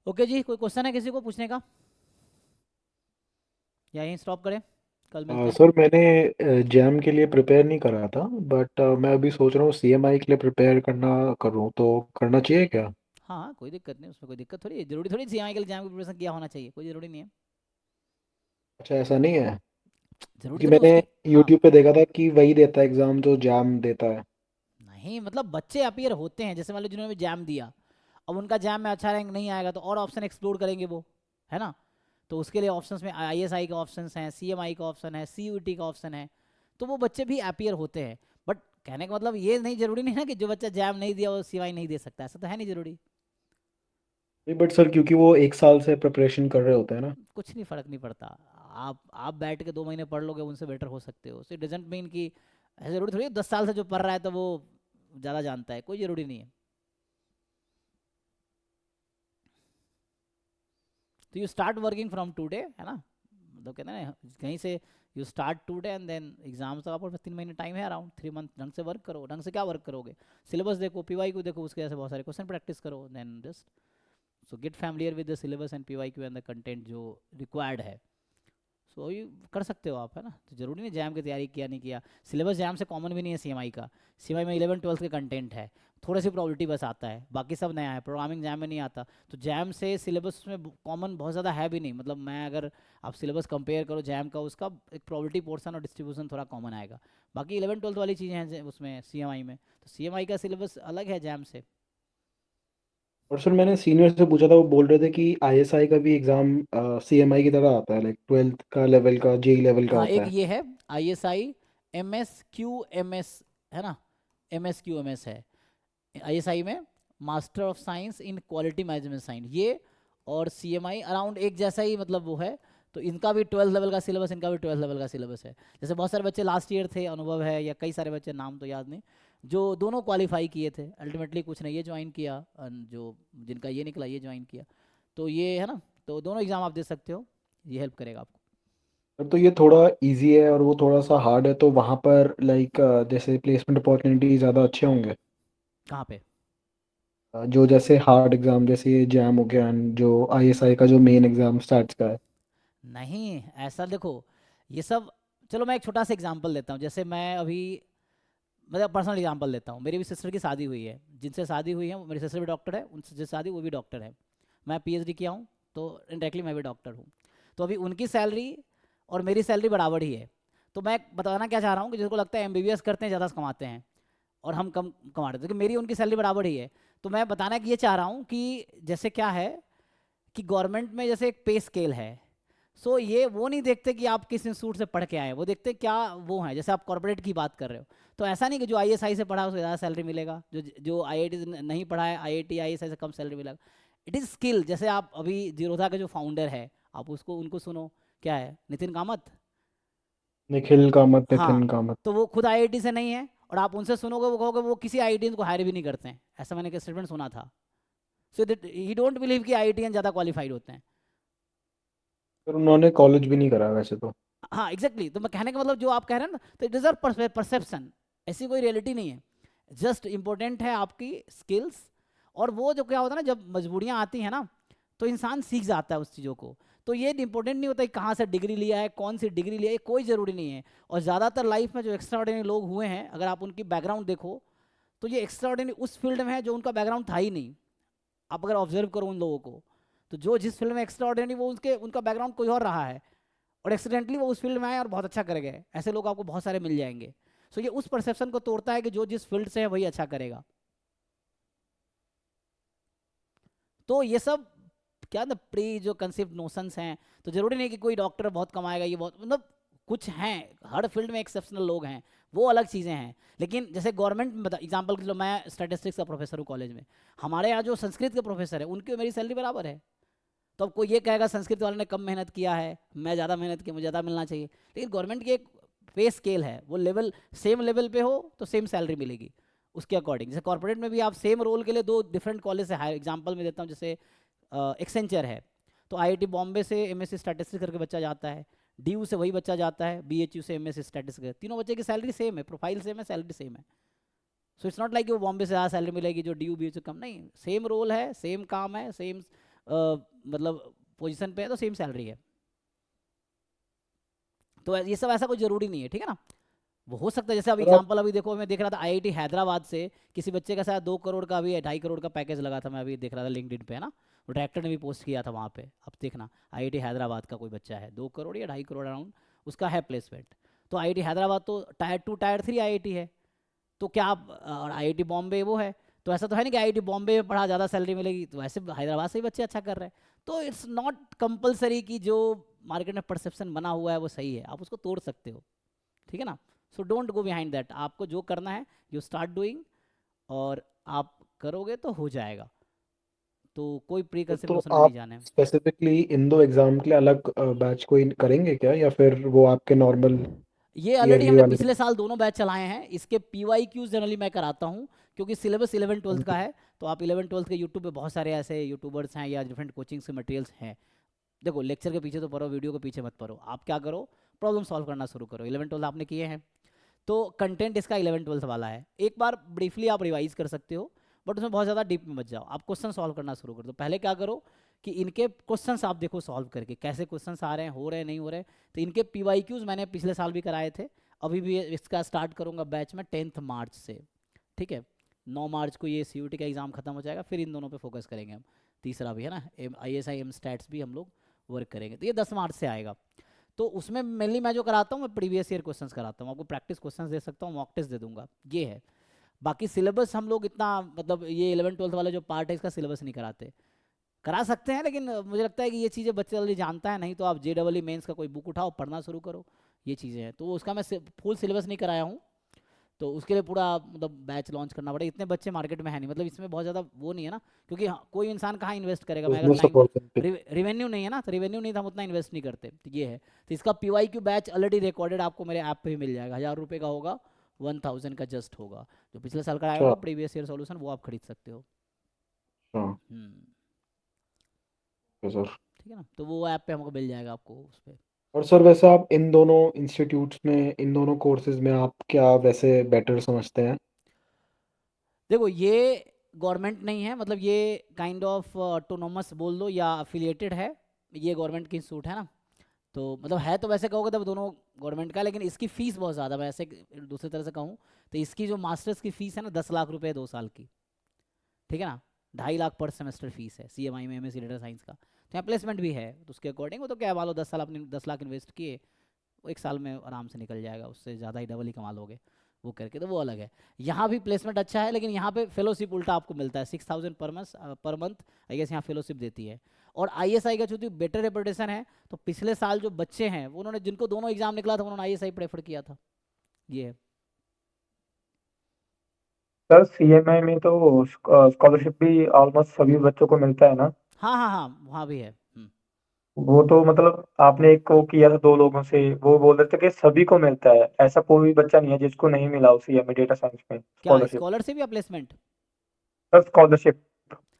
Okay जी, कोई question है किसी को पूछने का, या यहीं स्टॉप करें, कल मिलते हैं। सर मैंने जैम के लिए प्रिपेयर नहीं करा था, बट मैं अभी सोच रहा हूँ सीएमआई के लिए प्रिपेयर करना करूँ तो करना चाहिए क्या? हाँ हाँ, कोई दिक्कत नहीं, उसमें कोई दिक्कत थोड़ी है, जरूरी थोड़ी सीएमआई के लिए जैम की प्रिपरेशन किया होना चाहिए, कोई जरूरी नहीं है। अच्छा, ऐसा नहीं है। जरूरी क्योंकि थोड़ी मैंने उसकी। हाँ, यूट्यूब पे देखा था कि वही देता है एग्जाम जो जैम देता है। नहीं मतलब बच्चे अपीयर होते हैं, जैसे मान लो जिन्होंने जैम दिया, अब उनका जैम में अच्छा रैंक नहीं आएगा तो और ऑप्शन एक्सप्लोर करेंगे वो, है ना। तो उसके लिए ऑप्शंस में आईएसआई का ऑप्शन है, सीएमआई का ऑप्शन है, सीयूटी का ऑप्शन है। तो वो बच्चे भी अपीयर होते हैं, बट कहने का मतलब ये नहीं, जरूरी नहीं ना कि जो बच्चा जैम नहीं दिया वो सीवाई नहीं दे सकता, ऐसा तो है नहीं जरूरी। नहीं बट सर, क्योंकि वो एक साल से प्रिपरेशन कर रहे होते हैं ना। कुछ नहीं, फर्क नहीं पड़ता। आप बैठ के 2 महीने पढ़ लोगे, उनसे बेटर हो सकते हो, सो इट डजेंट मीन कि ऐसा जरूरी थोड़ी है 10 साल से जो पढ़ रहा है तो वो ज़्यादा जानता है, कोई ज़रूरी नहीं है। तो you start working from today, है ना, मतलब कहते हैं ना कहीं से, you start today and then exams, तो आपको 3 महीने टाइम है, अराउंड 3 मंथ, ढंग से वर्क करो। ढंग से क्या वर्क करोगे, सिलेबस देखो, पीवाई को देखो, उसके जैसे बहुत सारे क्वेश्चन प्रैक्टिस करो, then just so get familiar with the syllabus and P Y Q and the content जो रिक्वायर्ड है। सो ये कर सकते हो आप, है ना। तो जरूरी नहीं जैम की तैयारी किया नहीं किया, सिलेबस जैम से कॉमन भी नहीं है सीएमआई का। सीएमआई में 11 12 के कंटेंट है, थोड़ी सी प्रॉबिलिटी बस आता है, बाकी सब नया है, प्रोग्रामिंग जैम में नहीं आता। तो जैम से सिलेबस में कॉमन बहुत ज़्यादा है भी नहीं, मतलब मैं अगर आप सिलेबस कंपेयर करो जैम का, उसका एक प्रॉबिलिटी पोर्सन और डिस्ट्रीब्यूशन थोड़ा कॉमन आएगा। बाकी 11 12 वाली चीज़ें हैं उसमें सीएमआई में, तो सीएमआई का सिलेबस अलग है जैम से। और सर मैंने सीनियर से पूछा था, वो बोल रहे थे कि आईएसआई का भी एग्जाम सीएमआई की तरह आता है, लाइक 12th का लेवल का, जेई लेवल का हाँ, होता एक है। ये है ISI MSQMS, है ना, MSQMS है ISI में, master of science in quality management science ये, और CMI अराउंड एक जैसा ही मतलब वो है। तो इनका भी 12th लेवल का सिलेबस, इनका भी 12th लेवल का सिलेबस है। जैसे बहुत सारे बच्चे लास्ट ईयर थे, अनुभव है, या कई सारे बच्चे, नाम तो याद नहीं, जो दोनों क्वालिफाई किए थे अल्टीमेटली, कुछ ने ये ज्वाइन किया, जो जिनका ये निकला ये ज्वाइन किया। तो ये है ना, तो दोनों एग्ज़ाम आप दे सकते हो, ये हेल्प करेगा आपको। सर तो ये थोड़ा इजी है और वो थोड़ा सा हार्ड है, तो वहाँ पर लाइक जैसे प्लेसमेंट अपॉर्चुनिटी ज़्यादा अच्छे होंगे। कहाँ पे? जो जैसे हार्ड एग्जाम जैसे ये जैम हो गया and जो आईएसआई का जो मेन एग्जाम स्टार्ट का है। नहीं, ऐसा देखो, ये सब, चलो मैं एक छोटा सा एग्जांपल देता हूँ। जैसे मैं अभी, मतलब पर्सनल एग्जांपल देता हूँ, मेरी भी सिस्टर की शादी हुई है, जिनसे शादी हुई है मेरी सिस्टर भी डॉक्टर है, उनसे जिससे शादी वो भी डॉक्टर है। मैं पीएचडी किया हूँ, तो इनडायरेक्टली मैं भी डॉक्टर हूँ। तो अभी उनकी सैलरी और मेरी सैलरी बराबर ही है। तो मैं बताना क्या चाह रहा हूँ कि जिसको लगता है एमबीबीएस करते हैं ज़्यादा कमाते हैं और हम कम कमाते हैं, क्योंकि मेरी उनकी सैलरी बराबर ही है। तो मैं बताना कि ये चाह रहा हूँ कि जैसे क्या है कि गवर्नमेंट में जैसे एक पे स्केल है। सो ये वो नहीं देखते कि आप किस इंस्टीट्यूट से पढ़ के आए हैं, वो देखते क्या वो है, जैसे आप कॉर्पोरेट की बात कर रहे हो। तो ऐसा नहीं कि जो आईएसआई से पढ़ा है उसको ज़्यादा सैलरी मिलेगा, जो जो आईआईटी नहीं पढ़ा है, आईआईटी आईएसआई से कम सैलरी मिलेगा। It is skill. जैसे आप अभी जीरोधा के जो फाउंडर है, आप उसको उनको सुनो, क्या है, नितिन कामत। निखिल कामत, हाँ, नितिन कामत। तो वो खुद आईआईटी से नहीं है, और आप उनसे सुनोगे वो कहोगे वो किसी आईआईटी को हायर भी नहीं करते हैं, ऐसा मैंने स्टेटमेंट सुना था। So that he don't believe कि आईआईटीएन ज़्यादा क्वालिफाइड होते हैं। पर उन्होंने कॉलेज भी नहीं करा वैसे तो। हाँ एग्जैक्टली, तो मैं कहने का मतलब जो आप कह रहे हैं ना, तो इट इज़ अ परसेप्शन, ऐसी कोई रियलिटी नहीं है। जस्ट इंपॉर्टेंट है आपकी स्किल्स। और वो जो क्या होता है ना, जब मजबूरियाँ आती हैं ना, तो इंसान सीख जाता है उस चीज़ों को। तो ये इंपॉर्टेंट नहीं होता कि कहाँ से डिग्री लिया है, कौन सी डिग्री लिया है, कोई ज़रूरी नहीं है। और ज़्यादातर लाइफ में जो एक्स्ट्रा ऑर्डिनरी लोग हुए हैं, अगर आप उनकी बैकग्राउंड देखो, तो ये एक्स्ट्रा ऑर्डिनरी उस फील्ड में है जो उनका बैकग्राउंड था ही नहीं। आप अगर ऑब्जर्व करो उन लोगों को, तो जो जिस फील्ड में एक्स्ट्रा ऑर्डिनरी, वो उसके उनका बैकग्राउंड कोई और रहा है, और एक्सीडेंटली वो उस फील्ड में आए और बहुत अच्छा कर गए। ऐसे लोग आपको बहुत सारे मिल जाएंगे। सो ये उस परसेप्शन को तोड़ता है कि जो जिस फील्ड से है वही अच्छा करेगा। तो ये सब क्या ना, प्री जो कंसेप्ट नोशंस हैं। तो जरूरी नहीं कि कोई डॉक्टर बहुत कमाएगा, ये बहुत मतलब, कुछ हैं, हर फील्ड में एक्सेप्शनल लोग हैं, वो अलग चीज़ें हैं। लेकिन जैसे गवर्नमेंट में बता एग्जाम्पल के लो, मैं स्टैटिस्टिक्स का प्रोफेसर हूँ कॉलेज में, हमारे यहाँ जो संस्कृत के प्रोफेसर है उनकी और मेरी सैलरी बराबर है। तो अब कोई ये कहेगा संस्कृत वाले ने कम मेहनत किया है, मैं ज़्यादा मेहनत की, मुझे ज़्यादा मिलना चाहिए। लेकिन गवर्नमेंट की एक पे स्केल है, वो लेवल सेम लेवल पे हो तो सेम सैलरी मिलेगी उसके अकॉर्डिंग। जैसे कॉर्पोरेट में भी आप सेम रोल के लिए दो डिफरेंट कॉलेज से हायर, एग्जाम्पल में देता हूँ, जैसे एक्सेंचर है, तो आईआईटी बॉम्बे से एमएससी स्टैटिस्टिक्स करके बच्चा जाता है, डीयू से वही बच्चा जाता है, बीएचयू से एमएससी स्टैटिस्टिक्स, तीनों बच्चे की सैलरी सेम है, प्रोफाइल सेम है, सैलरी सेम है। सो इट्स नॉट लाइक वो बॉम्बे से ज़्यादा सैलरी मिलेगी जो डीयू बीएचयू कम, नहीं, सेम रोल है, सेम काम है, सेम मतलब पोजीशन पे है तो सेम सैलरी है। तो ये सब ऐसा कोई ज़रूरी नहीं है, ठीक है ना। वो हो सकता है, जैसे अब और आप एग्जांपल अभी देखो, मैं देख रहा था आईआईटी हैदराबाद से किसी बच्चे का शायद 2 करोड़ का भी 2.5 करोड़ का पैकेज लगा था, मैं अभी देख रहा था लिंक्डइन पे, है ना। वो डायरेक्टर ने भी पोस्ट किया था वहाँ पे, अब देखना आईआईटी हैदराबाद का कोई बच्चा है, 2 करोड़ या 2.5 करोड़ अराउंड उसका है प्लेसमेंट। तो आईआईटी हैदराबाद तो टायर 2 टायर 3 आईआईटी है। तो क्या आप, और आईआईटी बॉम्बे वो है, तो ऐसा तो है नहीं कि आईआईटी बॉम्बे में पढ़ा ज़्यादा सैलरी मिलेगी, तो वैसे हैदराबाद से ही बच्चे अच्छा कर रहे हैं। तो इट्स नॉट कंपलसरी कि जो मार्केट में परसेप्शन बना हुआ है वो सही है, आप उसको तोड़ सकते हो, ठीक है ना। So don't go behind that, आपको जो करना है यू स्टार्ट डूइंग, और आप करोगे तो हो जाएगा। तो कोई प्री कंसेप्ट तो नोशन में नहीं आप जाने। स्पेसिफिकली इन दो एग्जाम के लिए अलग बैच कोई करेंगे क्या, या फिर वो आपके नॉर्मल ये ऑलरेडी ईयरली हमने वाले? पिछले साल दोनों बैच चलाए हैं, इसके पीवाई क्यूज जनरली मैं कराता हूँ, क्योंकि सिलेबस 11 12 का है। तो आप 11 12 के यूट्यूब पे बहुत सारे ऐसे यूट्यूबर्स हैं या डिफरेंट कोचिंग के मटेरियल्स हैं। देखो लेक्चर के पीछे तो पढ़ो, वीडियो के पीछे मत पढ़ो, आप क्या करो, प्रॉब्लम सॉल्व करना शुरू करो। 11 12 आपने किए हैं, तो कंटेंट इसका 11 12 वाला है। एक बार ब्रीफली आप रिवाइज कर सकते हो, बट उसमें बहुत ज़्यादा डीप में मत जाओ, आप क्वेश्चन सॉल्व करना शुरू कर दो। पहले क्या करो कि इनके क्वेश्चंस आप देखो सॉल्व करके, कैसे क्वेश्चंस आ रहे हैं, हो रहे हैं नहीं हो रहे। तो इनके पीवाईक्यूज मैंने पिछले साल भी कराए थे, अभी भी इसका स्टार्ट करूंगा बैच में 10 मार्च से, ठीक है। 9 मार्च को ये सीयूटी का एग्ज़ाम खत्म हो जाएगा, फिर इन दोनों पे फोकस करेंगे हम। तीसरा भी है ना, ISI एम स्टैट्स भी हम लोग वर्क करेंगे, तो ये 10 मार्च से आएगा। तो उसमें मेनली मैं जो कराता हूँ, मैं प्रीवियस ईयर क्वेश्चंस कराता हूँ, आपको प्रैक्टिस क्वेश्चंस दे सकता हूँ, मॉक टेस्ट दे दूंगा, ये है। बाकी सिलेबस हम लोग इतना, मतलब ये 11 12 वाला जो पार्ट है इसका सिलेबस नहीं कराते। करा सकते हैं, लेकिन मुझे लगता है कि ये चीज़ें बच्चे जल्दी जानता है नहीं, तो आप JEE मेंस का कोई बुक उठाओ, पढ़ना शुरू करो, ये चीज़ें हैं। तो उसका मैं फुल सिलेबस नहीं कराया हूँ, तो उसके लिए पूरा मतलब बैच लॉन्च करना पड़ेगा। इतने बच्चे मार्केट में है नहीं, मतलब इसमें बहुत ज़्यादा वो नहीं है ना, क्योंकि हाँ, कोई इंसान कहाँ इन्वेस्ट करेगा, मैं अगर बिजनेस टाइम, अपॉर्चुनिटी। रिवेन्यू नहीं है ना, तो रिवेन्यू नहीं तो हम उतना इन्वेस्ट नहीं करते, तो ये है। तो इसका PYQ बैच ऑलरेडी रिकॉर्डेड आपको मेरे ऐप पे भी मिल जाएगा, 1000 रुपये का होगा, 1000 का जस्ट होगा। जो पिछले साल कराया अच्छा। होगा प्रीवियस ईयर सॉल्यूशन, वो आप खरीद सकते हो। हाँ। हम्म। सर। ठीक है ना, तो वो ऐप पे हमको मिल जाएगा आपको उस पर। और सर वैसे आप इन दोनों इंस्टीट्यूट्स में, इन दोनों कोर्सेज में आप क्या वैसे बेटर समझते हैं? देखो ये गवर्नमेंट नहीं है, मतलब ये काइंड ऑफ ऑटोनोमस बोल दो या अफिलिएटेड है, ये गवर्नमेंट की इंस्टीट्यूट है ना। तो मतलब है तो वैसे कहोगे तो दोनों गवर्नमेंट का, लेकिन इसकी फ़ीस बहुत ज़्यादा, मैं ऐसे दूसरी तरह से कहूँ तो इसकी जो मास्टर्स की फ़ीस है ना, 10 लाख रुपए 2 साल की, ठीक है ना। 2.5 लाख पर सेमेस्टर फीस है CMI में MSc डेटा साइंस का। तो यहाँ प्लेसमेंट भी है, तो उसके अकॉर्डिंग वो तो क्या मान लो 10 साल आपने 10 लाख इन्वेस्ट किए, वो 1 साल में आराम से निकल जाएगा, उससे ज़्यादा ही डबल ही कमा लोगे वो करके, तो वो अलग है। यहाँ भी प्लेसमेंट अच्छा है, लेकिन यहाँ पे फेलोशिप उल्टा आपको मिलता है, 6000 पर मंथ आई गेस यहाँ फेलोशिप देती है। और ISI का चूंकि बेटर रेपुटेशन है, तो पिछले साल जो बच्चे हैं वो उन्होंने, जिनको दोनों एग्जाम निकला था, उन्होंने ISI प्रेफर किया था, ये है। सर सीएमआई में तो स्कॉलरशिप भी ऑलमोस्ट सभी बच्चों को मिलता है ना। हाँ हाँ हाँ, वहाँ भी है। वो तो मतलब आपने एक को किया था 2 लोगों से, वो बोल रहे थे कि सभी को मिलता है, ऐसा कोई भी बच्चा नहीं है जिसको नहीं मिला हो सीएमआई डेटा साइंस में क्या स्कॉलरशिप। स्कॉलरशिप या प्लेसमेंट? Sir scholarship.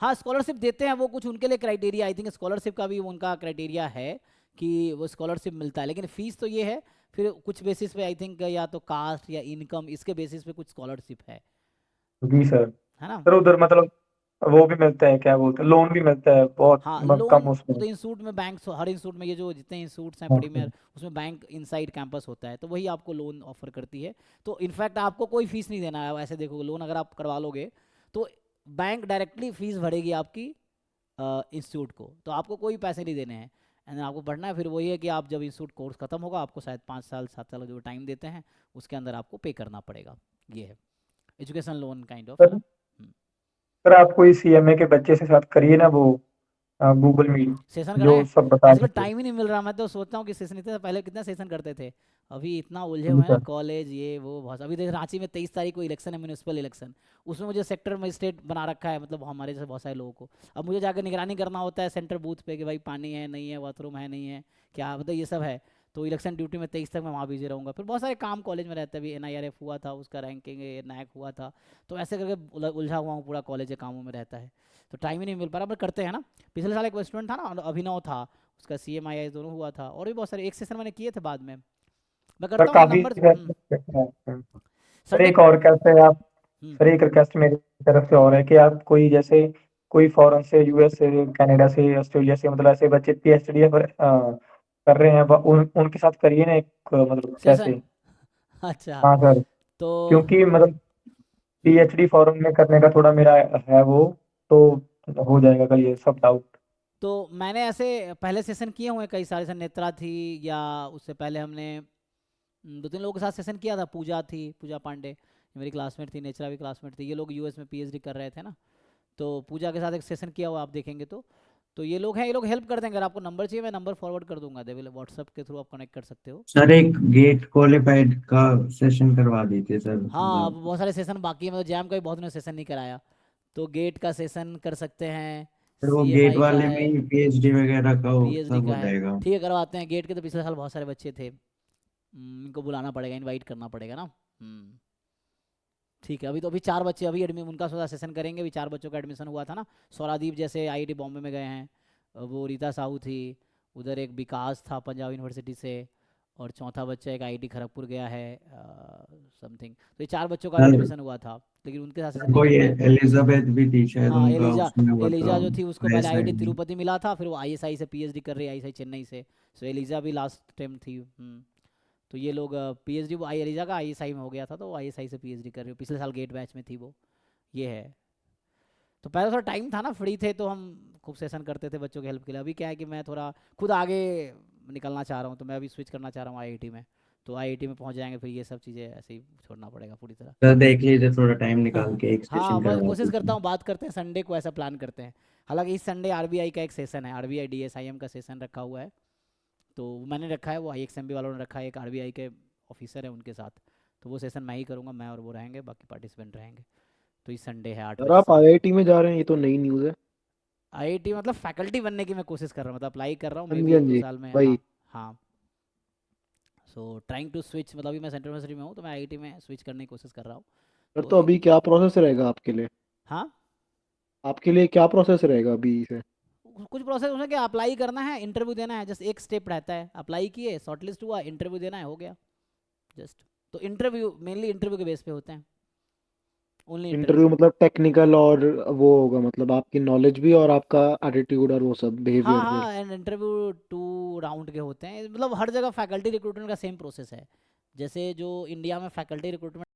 हाँ स्कॉलरशिप देते हैं वो, कुछ उनके लिए क्राइटेरिया, आई थिंक स्कॉलरशिप का भी उनका क्राइटेरिया है कि वो स्कॉलरशिप मिलता है, लेकिन फीस तो ये है। फिर कुछ बेसिस पे आई थिंक या तो कास्ट या इनकम, इसके बेसिस पे कुछ स्कॉलरशिप जी सर। है ना। सर उधर मतलब वो भी मिलता है, क्या बोलते हैं, लोन भी मिलता है बहुत हाँ लोन, कम वो उसमें। तो इंस्टीट्यूट में बैंक, हर इंस्टीट्यूट में ये जो जितने इंस्टीट्यूट्स हैं हाँ प्रीमियर, सर। उसमें बैंक इनसाइड कैंपस होता है, तो वही आपको लोन ऑफर करती है। तो इनफैक्ट आपको कोई फीस नहीं देना है, ऐसे देखो लोन अगर आप करवा लोगे तो बैंक डायरेक्टली फीस भरेगी आपकी इंस्टीट्यूट को, तो आपको कोई पैसे नहीं देने हैं, एंड आपको पढ़ना है। फिर वही है कि आप जब इंस्टीट्यूट कोर्स खत्म होगा, आपको शायद 5 साल 7 साल जो टाइम देते हैं, उसके अंदर आपको पे करना पड़ेगा, ये है एजुकेशन लोन काइंड ऑफ, है सर ना। हम्म। सर आप कोई सीएमए के बच्चे से साथ करिए ना वो गूगल मीट, सेशन जो कराएं, सब बता आजकल दीजिए। टाइम ही नहीं मिल रहा, मैं तो सोचता हूँ कि सेशन, इतने पहले कितना सेशन करते थे, अभी इतना उलझे जी हुए हैं सर। कॉलेज ये वो बहुत। अभी देख रांची में 23 तारीख को इलेक्शन है, म्यूनिसिपल इलेक्शन, उसमें मुझे सेक्टर मजिस्ट्रेट बना रखा है, मतलब हमारे जैसे बहुत सारे लोगों को। अब मुझे जाकर निगरानी करना होता है सेंटर बूथ पे कि भाई पानी है नहीं है, बाथरूम है नहीं है, क्या मतलब ये सब है। तो इलेक्शन ड्यूटी में 23 तक मैं वहाँ बिजी रहूँगा, फिर बहुत सारे काम कॉलेज में रहते हैं, अभी NIRF हुआ था, उसका रैंकिंग NAC हुआ था, तो ऐसे करके उलझा हुआ हूँ, पूरा कॉलेज के कामों में रहता है, तो टाइम ही नहीं मिल पा रहा, पर करते हैं ना। पिछले साल एक स्टूडेंट था ना, अभिनव था, उसका CMII दोनों हुआ था, और भी बहुत सारे एक सेशन मैंने किए थे बाद में, मैं सर करता हूँ, मैं काफी नंबर सर संडे। एक और रिक्वेस्ट है आप, सर एक रिक्वेस्ट मेरी तरफ से और है कि आप कोई जैसे कोई फॉरेन से, यूएस से, कनाडा से, ऑस्ट्रेलिया से, मतलब ऐसे बच्चे पीएचडी कर रहे हैं, उनके साथ करिए ना एक मतलब कैसे। सेशन। अच्छा। हाँ सर, तो क्योंकि मतलब पीएचडी फॉरेन में करने का थोड़ा मेरा है वो, तो हो जाएगा कल ये सब डाउट। तो मैंने ऐसे पहले सेशन किए हुए हैं कई सारे, जैसे नेत्रा थी, या उससे पहले हमने 2-3 लोगों के साथ सेशन किया था। पूजा थी, पूजा पांडे मेरी क्लासमेट थी, नेत्रा भी क्लासमेट थी। ये लोग यूएस में पीएचडी कर रहे थे ना, तो पूजा के साथ एक सेशन किया हुआ आप देखेंगे तो ये लोग हैं, ये लोग हेल्प कर देंगे। अगर आपको नंबर चाहिए मैं नंबर फॉरवर्ड कर दूंगा, दे विल व्हाट्सएप के थ्रू आप कनेक्ट कर सकते हो। सर एक गेट क्वालिफाइड का सेशन करवा दीजिए सर, हाँ, अब मतलब बहुत सारे सेशन बाकी है, मतलब जैम का भी बहुत ने सेशन नहीं कराया, तो गेट का सेशन कर सकते हैं। फिर वो गेट सीएमआई का वाले में है, ही पीएचडी वगैरह का पीएचडी सब का हो है। जाएगा। ठीक है, करवाते हैं। गेट के तो पिछले साल बहुत सारे बच्चे थे, इनको बुलाना पड़ेगा, इनवाइट करना पड़ेगा ना। ठीक है, अभी 4 बच्चे अभी एडमिशन उनका सोचा सेशन करेंगे। अभी 4 बच्चों का एडमिशन हुआ था ना। स्वरादीप जैसे आईआईटी बॉम्बे में गए हैं, वो रीता साहू थी, उधर एक विकास था पंजाब यूनिवर्सिटी से, और चौथा बच्चा एक आईआईटी खड़गपुर गया है समथिंग। तो ये 4 बच्चों का सर एडमिशन हुआ था, लेकिन उनके साथ सेशन नहीं कर कोई पाए। एलिजाबेथ भी थी शायद, हाँ, उनका एलिजा, उसमें हुआ था एलिजा जो थी उसको पहले आईआईटी ISI। तिरुपति मिला था, फिर वो आईएसआई से पीएचडी कर रही है, आईएसआई चेन्नई से। सो एलिजा भी लास्ट टाइम थी। तो ये लोग पीएचडी, वो आई एलिजा का आईएसआई में हो गया था, तो आईएसआई से पीएचडी कर रही हो, पिछले साल गेट बैच में थी वो। ये है। तो पहले थोड़ा टाइम था ना, फ्री थे तो हम खूब सेशन करते थे बच्चों की हेल्प के लिए। अभी क्या है कि मैं थोड़ा खुद आगे निकलना चाह रहा हूँ, तो मैं अभी स्विच करना चाह रहा हूँ आईआईटी में। तो आईआईटी में पहुँच जाएंगे, फिर ये सब चीज़ें ऐसे ही छोड़ना पड़ेगा पूरी तरह। सर देख लीजिए थोड़ा टाइम हाँ निकाल के एक हाँ, सेशन मैं करवा कोशिश करता दीजिए। हूँ, बात करते हैं संडे को, ऐसा प्लान करते हैं। हालांकि इस संडे आरबीआई का एक सेशन है, आरबीआई डीएसआईएम का सेशन रखा हुआ है, तो मैंने रखा है, वो आईएक्सएमबी वालों ने रखा है, एक आरबीआई के ऑफिसर है उनके साथ। तो वो सेशन मैं ही करूँगा, मैं और वो रहेंगे, बाकी पार्टिसिपेंट रहेंगे। तो इस संडे है 8 सर बजे आप से। आईआईटी में जा रहे हैं, ये तो नई न्यूज़ है। आईआईटी मतलब फैकल्टी बनने की मैं कोशिश कर रहा हूँ, मतलब अप्लाई कर रहा हूँ, हाँ मे जी भी हाँ 1-2 जी, साल में। वही। हाँ हाँ। सो ट्राइंग टू स्विच, मतलब अभी मैं सेंट्रल यूनिवर्सिटी में हूँ, तो मैं आईआईटी में स्विच करने की कोशिश कर रहा हूँ। सर तो तो अभी क्या प्रोसेस रहेगा आपके लिए? हाँ, आपके लिए क्या प्रोसेस रहेगा अभी से? कुछ प्रोसेस उसमें क्या, अप्लाई करना है, इंटरव्यू देना है, जस्ट एक स्टेप रहता है। अप्लाई किए, शॉर्टलिस्ट हुआ, इंटरव्यू देना है, हो गया जस्ट। तो इंटरव्यू मेनली इंटरव्यू के बेस पे होते हैं, ओनली इंटरव्यू। इंटरव्यू मतलब टेक्निकल और वो होगा, मतलब आपकी नॉलेज भी और आपका एटीट्यूड और वो सब हाँ बिहेवियर फिर? हाँ, एंड इंटरव्यू 2 राउंड के होते हैं, मतलब हर जगह फैकल्टी रिक्रूटमेंट का सेम प्रोसेस है। जैसे जो इंडिया में फैकल्टी रिक्रूटमेंट